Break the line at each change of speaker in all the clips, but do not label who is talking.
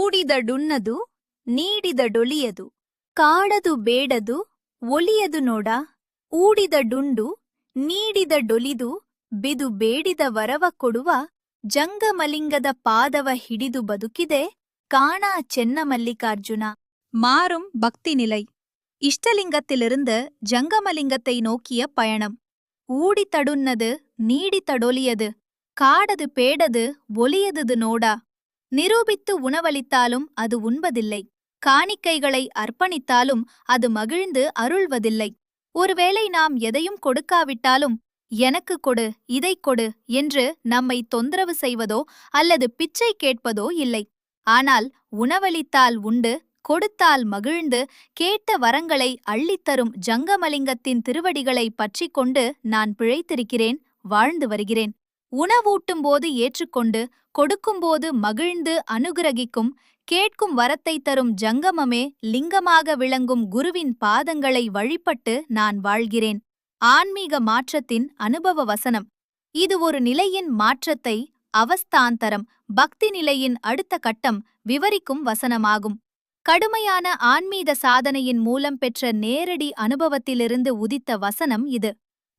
ಊಡಿದಡುನ್ನದು ನೀಡಿದಡೊಲಿಯದು ಕಾಡದು ಬೇಡದು ಒಲಿಯದು ನೋಡ ಊಡಿದಡುಂಡು ನೀಡಿದಡೊಲಿದು ಬಿದು ಬೇಡಿದ ವರವ ಕೊಡುವ ஜங்கமலிங்கத பாதவ ஹிடிது பதுக்கிதே காணா சென்ன மல்லிகார்ஜுன. மாறும் பக்தி நிலை. இஷ்டலிங்கத்திலிருந்து ஜங்கமலிங்கத்தை நோக்கிய பயணம். ஊடித்தடுன்னது நீடித்தடொலியது காடது பேடது ஒலியது நோடா. நிரூபித்து உணவளித்தாலும் அது உண்பதில்லை. காணிக்கைகளை அர்ப்பணித்தாலும் அது மகிழ்ந்து அருள்வதில்லை. ஒருவேளை நாம் எதையும் கொடுக்காவிட்டாலும் எனக்கு கொடு இதைக் கொடு என்று நம்மை தொந்தரவு செய்வதோ அல்லது பிச்சை கேட்பதோ இல்லை. ஆனால் உணவளித்தால் உண்டு, கொடுத்தால் மகிழ்ந்து, கேட்ட வரங்களை அள்ளித்தரும் ஜங்கமலிங்கத்தின் திருவடிகளை பற்றி கொண்டு நான் பிழைத்திருக்கிறேன், வாழ்ந்து வருகிறேன். உணவூட்டும்போது ஏற்றுக்கொண்டு, கொடுக்கும்போது மகிழ்ந்து அனுகிரகிக்கும், கேட்கும் வரத்தை தரும் ஜங்கமமே லிங்கமாக விளங்கும் குருவின் பாதங்களை வழிபட்டு நான் வாழ்கிறேன். ஆன்மீக மாற்றத்தின் அனுபவ வசனம். இது ஒரு நிலையின் மாற்றத்தை, அவஸ்தாந்தரம், பக்தி நிலையின் அடுத்த கட்டம் விவரிக்கும் வசனமாகும். கடுமையான ஆன்மீக சாதனையின் மூலம் பெற்ற நேரடி அனுபவத்திலிருந்து உதித்த வசனம் இது.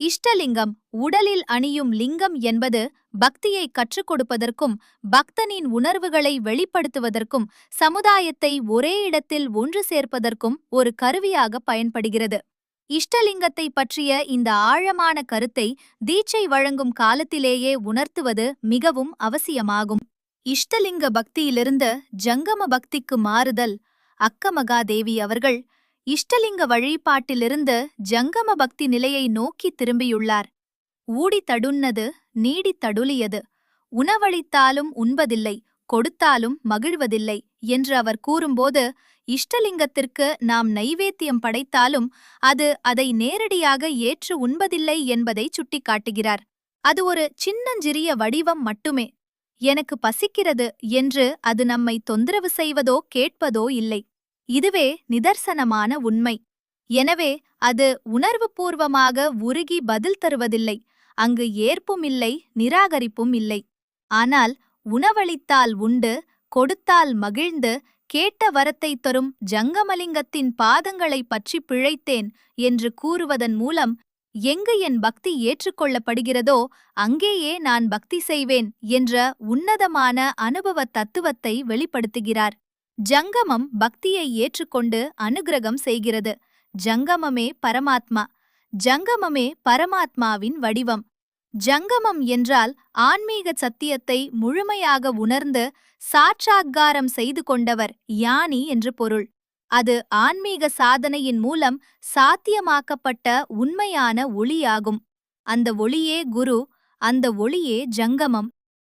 இஷ்டலிங்கம், உடலில் அணியும் லிங்கம் என்பது பக்தியை கற்றுக் கொடுப்பதற்கும் பக்தனின் உணர்வுகளை வெளிப்படுத்துவதற்கும் சமுதாயத்தை ஒரே இடத்தில் ஒன்று சேர்ப்பதற்கும் ஒரு கருவியாக பயன்படுகிறது. இஷ்டலிங்கத்தை பற்றிய இந்த ஆழமான கருத்தை தீட்சை வழங்கும் காலத்திலேயே உணர்த்துவது மிகவும் அவசியமாகும். இஷ்டலிங்க பக்தியிலிருந்து ஜங்கம பக்திக்கு மாறுதல். அக்கமகாதேவி அவர்கள் இஷ்டலிங்க வழிபாட்டிலிருந்து ஜங்கம பக்தி நிலையை நோக்கி திரும்பியுள்ளார். ஊடித்தடுன்னது நீடித்தடுலியது உணவளித்தாலும் உண்பதில்லை, கொடுத்தாலும் மகிழ்வதில்லை என்று அவர் கூறும்போது, இஷ்டலிங்கத்திற்கு நாம் நைவேத்தியம் படைத்தாலும் அது அதை நேரடியாக ஏற்று உண்பதில்லை என்பதை சுட்டிக்காட்டுகிறார். அது ஒரு சின்னஞ்சிறிய வடிவம் மட்டுமே. எனக்கு பசிக்கிறது என்று அது நம்மை தொந்தரவு செய்வதோ கேட்பதோ இல்லை. இதுவே நிதர்சனமான உண்மை. எனவே அது உணர்வுபூர்வமாக உருகி பதில் தருவதில்லை. அங்கு ஏற்பும் இல்லை, நிராகரிப்பும் இல்லை. ஆனால் உணவளித்தால் உண்டு, கொடுத்தால் மகிழ்ந்து, கேட்ட வரத்தை தரும் ஜங்கமலிங்கத்தின் பாதங்களை பற்றி பிழைத்தேன் என்று கூறுவதன் மூலம் எங்கு என் பக்தி ஏற்றுக்கொள்ளப்படுகிறதோ அங்கேயே நான் பக்தி செய்வேன் என்ற உன்னதமான அனுபவ தத்துவத்தை வெளிப்படுத்துகிறார். ஜங்கமம் பக்தியை ஏற்றுக்கொண்டு அனுக்கிரகம் செய்கிறது. ஜங்கமமே பரமாத்மா. ஜங்கமமே பரமாத்மாவின் வடிவம். ஜங்கமம் என்றால் ஆன்மீக சத்தியத்தை முழுமையாக உணர்ந்து சாட்சாத்காரம் செய்து கொண்டவர், ஞானி என்று பொருள். அது ஆன்மீக சாதனையின் மூலம் சாத்தியமாக்கப்பட்ட உண்மையான ஒளியாகும். அந்த ஒளியே குரு, அந்த ஒளியே ஜங்கமம்.